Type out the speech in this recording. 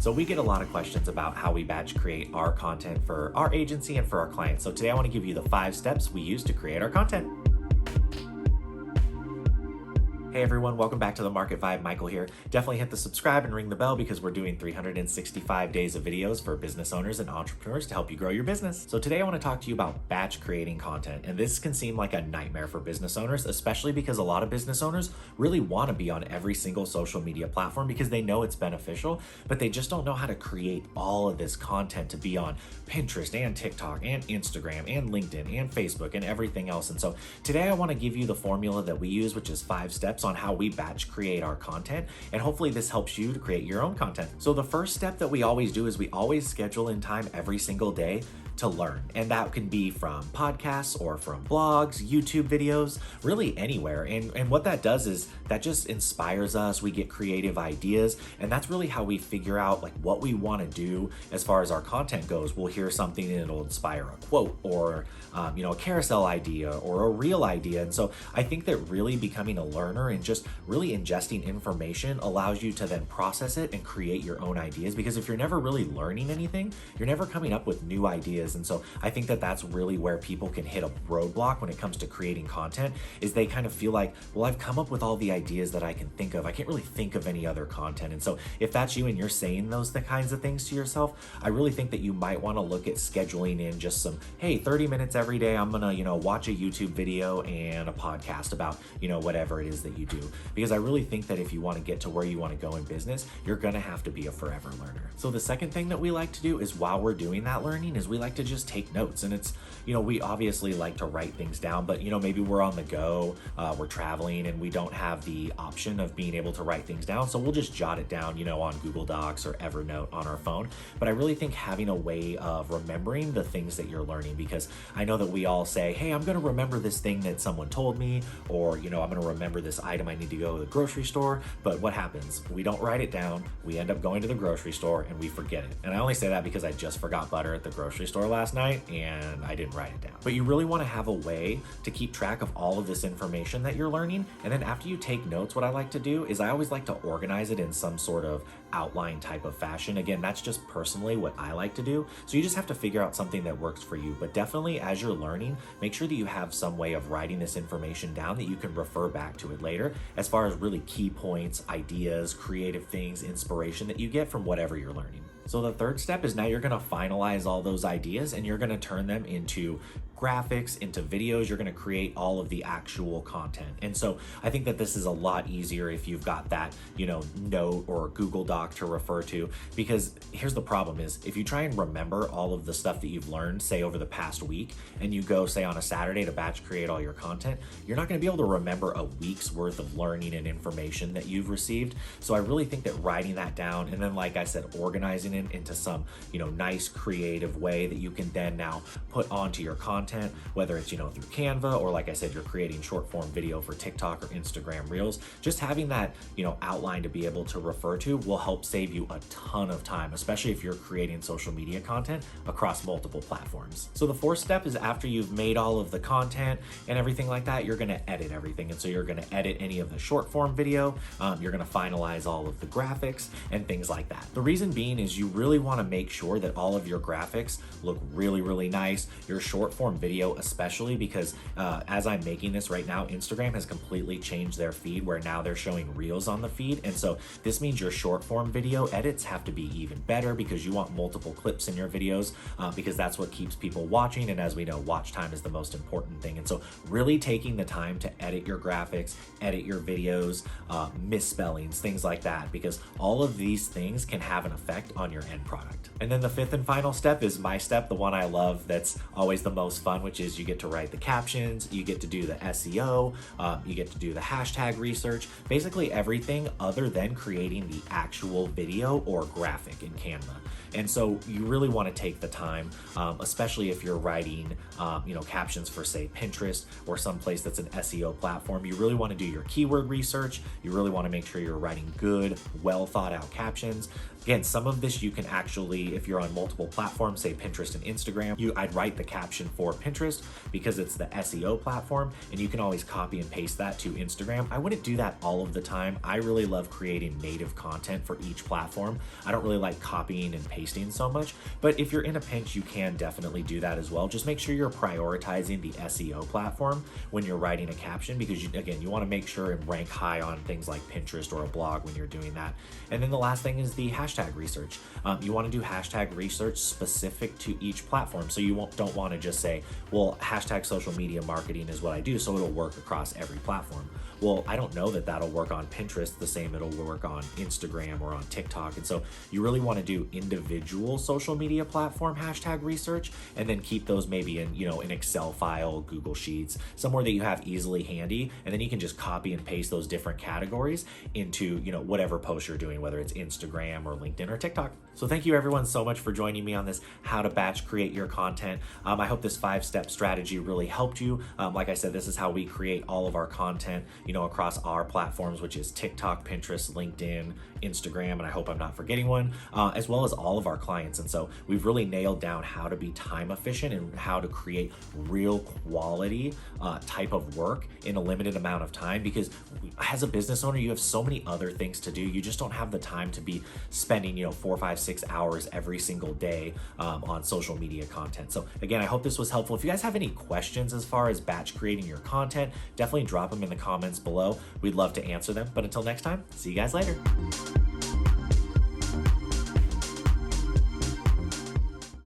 So we get a lot of questions about how we batch create our content for our agency and for our clients. So today I want to give you the 5 steps we use to create our content. Hey everyone, welcome back to the Market Vibe. Michael here. Definitely hit the subscribe and ring the bell because we're doing 365 days of videos for business owners and entrepreneurs to help you grow your business. So today I want to talk to you about batch creating content. And this can seem like a nightmare for business owners, especially because a lot of business owners really want to be on every single social media platform because they know it's beneficial, but they just don't know how to create all of this content to be on Pinterest and TikTok and Instagram and LinkedIn and Facebook and everything else. And so today I want to give you the formula that we use, which is 5 steps on how we batch create our content, and hopefully this helps you to create your own content. So the first step that we always do is we always schedule in time every single day to learn. And that can be from podcasts or from blogs, YouTube videos, really anywhere. And what that does is that just inspires us. We get creative ideas. And that's really how we figure out like what we want to do as far as our content goes. We'll hear something and it'll inspire a quote or a carousel idea or a reel idea. And so I think that really becoming a learner and just really ingesting information allows you to then process it and create your own ideas. Because if you're never really learning anything, you're never coming up with new ideas. And so I think that that's really where people can hit a roadblock when it comes to creating content, is they kind of feel like, well, I've come up with all the ideas that I can think of. I can't really think of any other content. And so if that's you and you're saying those kinds of things to yourself, I really think that you might want to look at scheduling in just some, hey, 30 minutes every day, I'm going to, watch a YouTube video and a podcast about, whatever it is that you do. Because I really think that if you want to get to where you want to go in business, you're going to have to be a forever learner. So the second thing that we like to do is while we're doing that learning is we like to just take notes. And it's, we obviously like to write things down, but maybe we're on the go, we're traveling and we don't have the option of being able to write things down. So we'll just jot it down, on Google Docs or Evernote on our phone. But I really think having a way of remembering the things that you're learning, because I know that we all say, hey, I'm going to remember this thing that someone told me, or, I'm going to remember this item I need to go to the grocery store. But what happens? We don't write it down. We end up going to the grocery store and we forget it. And I only say that because I just forgot butter at the grocery store last night and I didn't write it down. But you really want to have a way to keep track of all of this information that you're learning. And then after you take notes, what I like to do is I always like to organize it in some sort of outline type of fashion. Again, that's just personally what I like to do. So you just have to figure out something that works for you. But definitely as you're learning, make sure that you have some way of writing this information down that you can refer back to it later, as far as really key points, ideas, creative things, inspiration that you get from whatever you're learning. So the third step is now you're going to finalize all those ideas and you're going to turn them into graphics, into videos. You're going to create all of the actual content. And so I think that this is a lot easier if you've got that, note or Google Doc to refer to, because here's the problem is if you try and remember all of the stuff that you've learned, say over the past week, and you go say on a Saturday to batch create all your content, you're not going to be able to remember a week's worth of learning and information that you've received. So I really think that writing that down and then, like I said, organizing it into some, nice creative way that you can then now put onto your content, whether it's, through Canva or like I said, you're creating short form video for TikTok or Instagram Reels. Just having that, outline to be able to refer to will help save you a ton of time, especially if you're creating social media content across multiple platforms. So the fourth step is after you've made all of the content and everything like that, you're going to edit everything. And so you're going to edit any of the short form video. You're going to finalize all of the graphics and things like that. The reason being is you really want to make sure that all of your graphics look really, really nice. Your short form video, especially because as I'm making this right now, Instagram has completely changed their feed where now they're showing reels on the feed. And so this means your short form video edits have to be even better because you want multiple clips in your videos because that's what keeps people watching. And as we know, watch time is the most important thing. And so really taking the time to edit your graphics, edit your videos, misspellings, things like that, because all of these things can have an effect on your end product. And then the fifth and final step is my step, the one I love that's always the most fun, which is you get to write the captions, you get to do the SEO, you get to do the hashtag research, basically everything other than creating the actual video or graphic in Canva. And so you really want to take the time, especially if you're writing, captions for say Pinterest or someplace that's an SEO platform. You really want to do your keyword research. You really want to make sure you're writing good, well thought out captions. Again, some of this you can actually, if you're on multiple platforms, say Pinterest and Instagram, I'd write the caption for Pinterest because it's the SEO platform, and you can always copy and paste that to Instagram. I wouldn't do that all of the time. I really love creating native content for each platform. I don't really like copying and pasting so much, but if you're in a pinch, you can definitely do that as well. Just make sure you're prioritizing the SEO platform when you're writing a caption, because again, you want to make sure and rank high on things like Pinterest or a blog when you're doing that. And then the last thing is the hashtag research. You want to do hashtag research specific to each platform. So you don't want to just say, well, hashtag social media marketing is what I do, so it'll work across every platform. Well, I don't know that that'll work on Pinterest the same it'll work on Instagram or on TikTok. And so you really want to do individual social media platform hashtag research, and then keep those maybe in, an Excel file, Google Sheets, somewhere that you have easily handy. And then you can just copy and paste those different categories into, whatever post you're doing, whether it's Instagram or LinkedIn or TikTok. So thank you everyone so much for joining me on this how to batch create your content. I hope this 5-step strategy really helped you. Like I said, this is how we create all of our content, across our platforms, which is TikTok, Pinterest, LinkedIn, Instagram, and I hope I'm not forgetting one, as well as all of our clients. And so we've really nailed down how to be time efficient and how to create real quality type of work in a limited amount of time, because as a business owner, you have so many other things to do. You just don't have the time to be spending, 4, 5, 6 hours every single day on social media content. So again, I hope this was helpful. If you guys have any questions as far as batch creating your content, definitely drop them in the comments below. We'd love to answer them. But until next time, see you guys later.